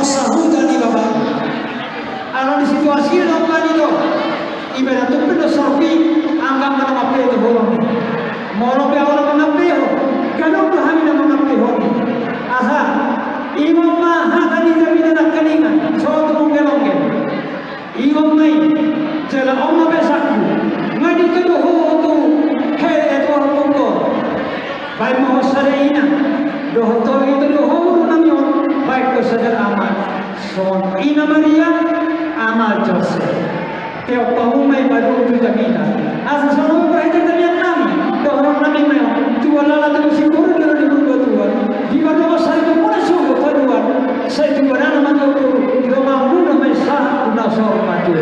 sahudan di bawah. Kalau di situasi lakukan itu, ibarat itu filosofi anggap mengapai itu bolong. Mau lebih awal mengapai, kalau kami nak mengapai aha, imam mah tadi kami nak keningan, suatu mungkin. Imam mai, jalan Allah besakku, ngadi kedua tu, hei itu apa? Baik mau saraina, doh to itu doh namanya baik to sadar amal. Son ina Maria amal Joseph. Teo pahumay baru tu jamina. Asa sono ko ito talian nami. Doh orang nami mayo. Tuwa lala tu siguro dia di mundo tuwa. Di baru saya tu pun sugo tuwa. Saya tu orang nama tu do mampu nama sah kuna so mati.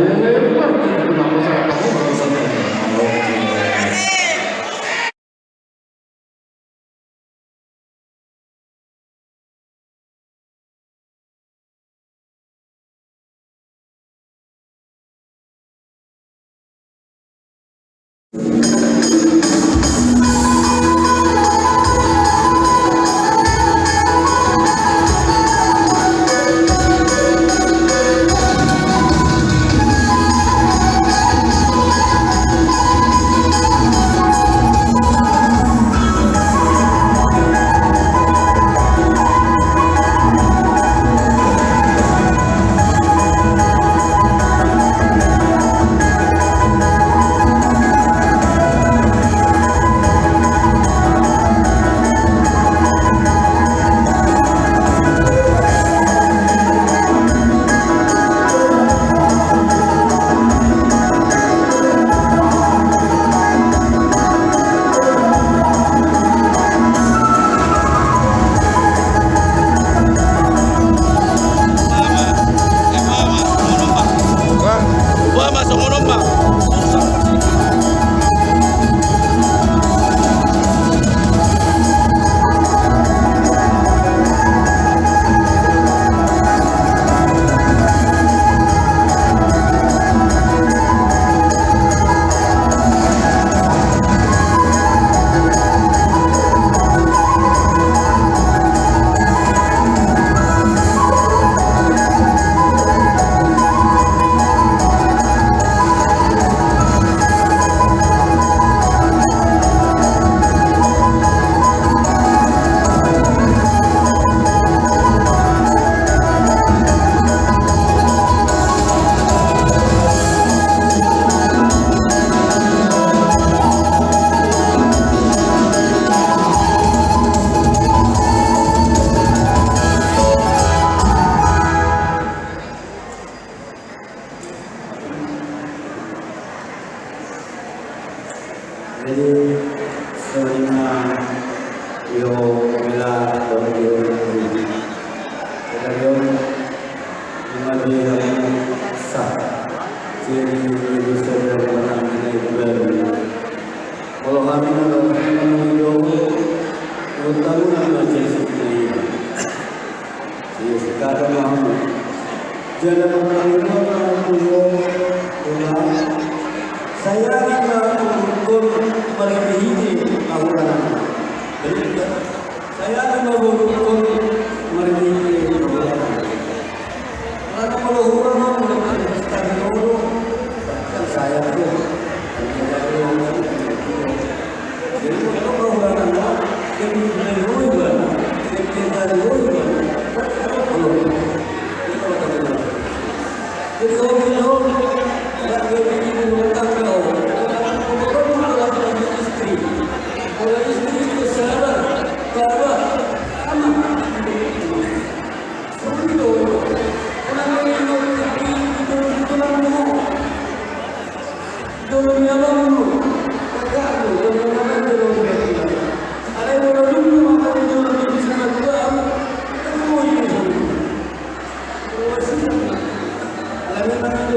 Terima kasih.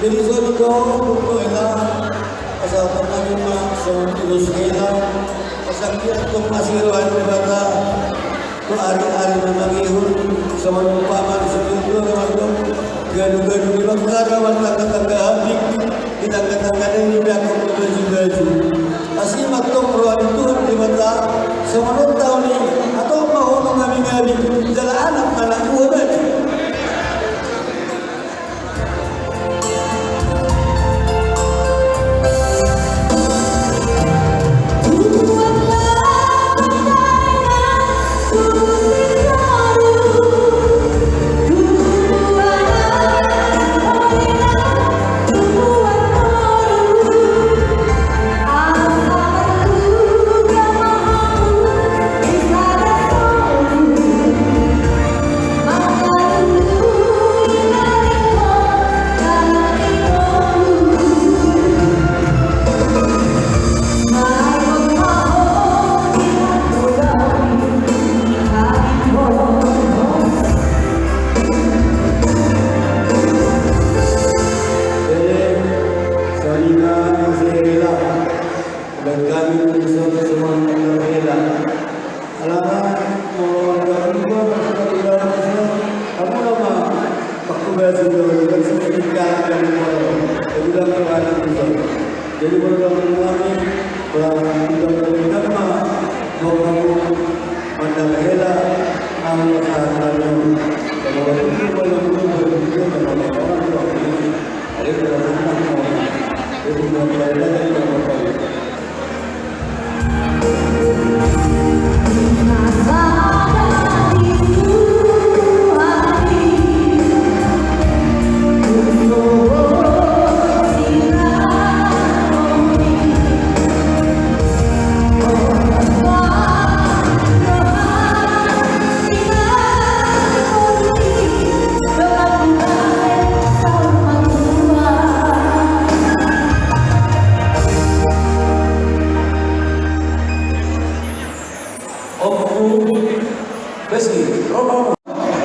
Jadi soal itu buku elah asal terima soal terus elah asal dia tuh masih ruan berkata tuh hari-hari memang ihun sama paman sebelum waktu gaduh-gaduh di bangkara warna tetangga habis di tangga-tangga ini udah baju-baju asli matung ruan itu di mata sama tahun ini atau mau mengabi-ngabi jalan anak-anak buat jadi berdoa kami berdoa mau mandang hela Allah Taala kalau itu belum berdoa kepada Allah ada dalam itu memperoleh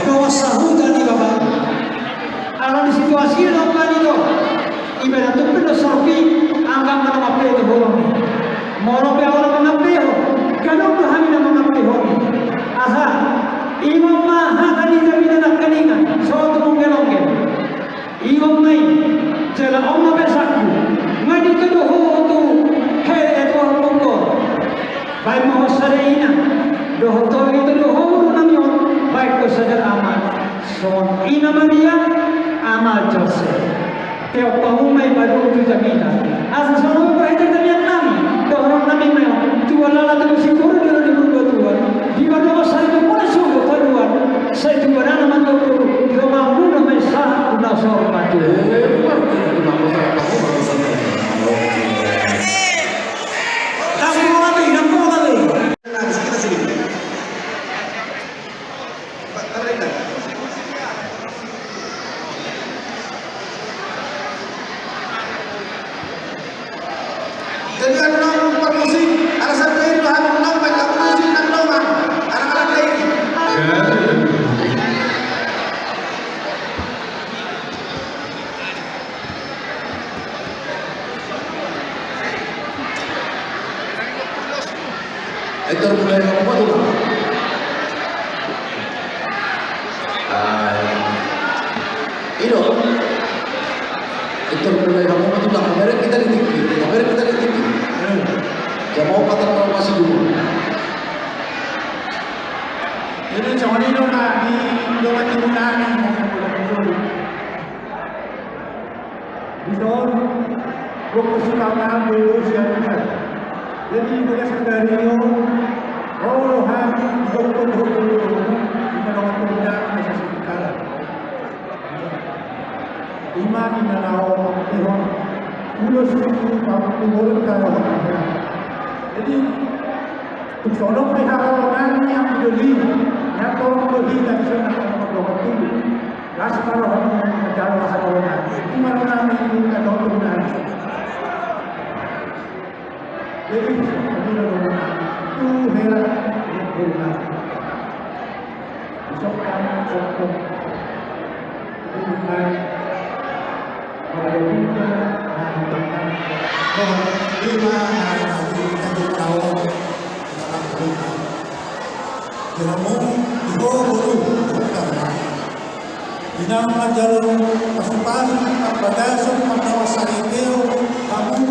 Bawa sahutan di bapak. Kalau di situasi lakukan itu, ibarat itu penuh sorbi, anggap mana apa itu bohong. Mau lebih awal mengapai, kalau kami nak mengapai hobi. Aha, imam mah tadi kami nak keningan, suatu mungkin. Imam mai, jalan Allah bersatu. Ngadi kedua tu, hei itu mungkin. Baik mau sarina, doh to itu doh namanya. Baik ko sadar amal son ina maria amal jose te opahumay baru tu jamita asa sono ko ite tamian nami doron nami mayo tu wala la tu sikuru dilo di buku tuan di baru sari ko pun sugo paduan sai tu wana naman ko do mampu na may sa una so matu Jadi anak musik, ada satu itu anak baik musik dan doang, anak-anak lain. Itu mulai apa tuh? Itu mulai kamu tuh lah. Mereka kita di TV. Yang mau kata masih dulu. Ini jangan ini dong di doa turunan. Bison, fokus utama dulu siapa? Jadi kita sadari oh hari dokter dulu kita orang turunan masih sekitar. Iman di dalam Tuhan, ulus itu kamu turun ke orang. Jadi tolong pihak orang yang beli, yang tolong beli dan sana orang itu, ras kalau orang menjaga orang, itu mana itu kalau orang. Jadi orang itu heran orang. Besok kami untuk juga lima yang tahu dalam berita Jeramu ibu guru karena Inang majalong pasukan pagpadasan pagkawasan ito kamu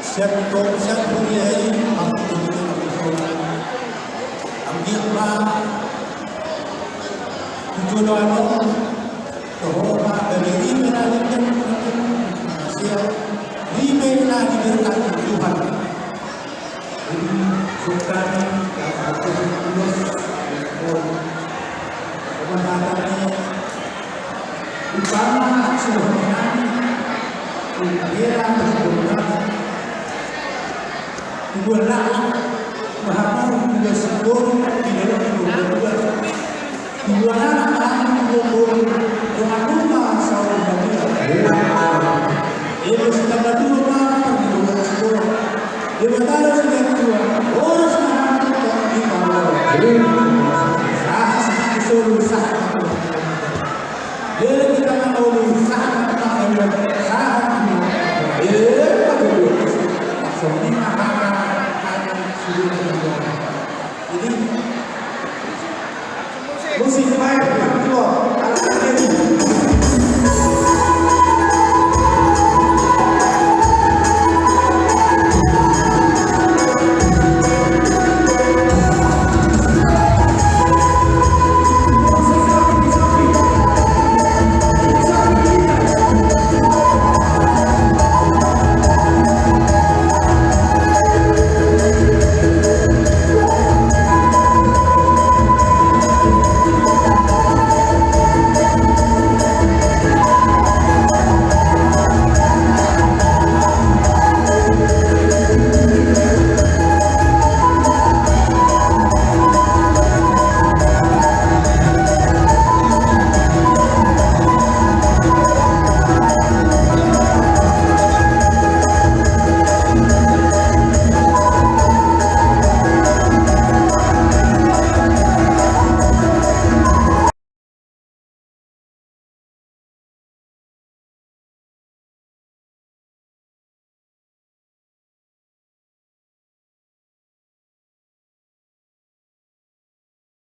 siya bumiyay ang tuloy ng ito ang gitma tujuan mo bahwa dari menalikkan siya lima menalikkan Tuhan ini sultan yang aku tulus kebenarannya Upama sebenarnya dia berkebenaran kebenaran bahkan juga sebelum di dalam kedua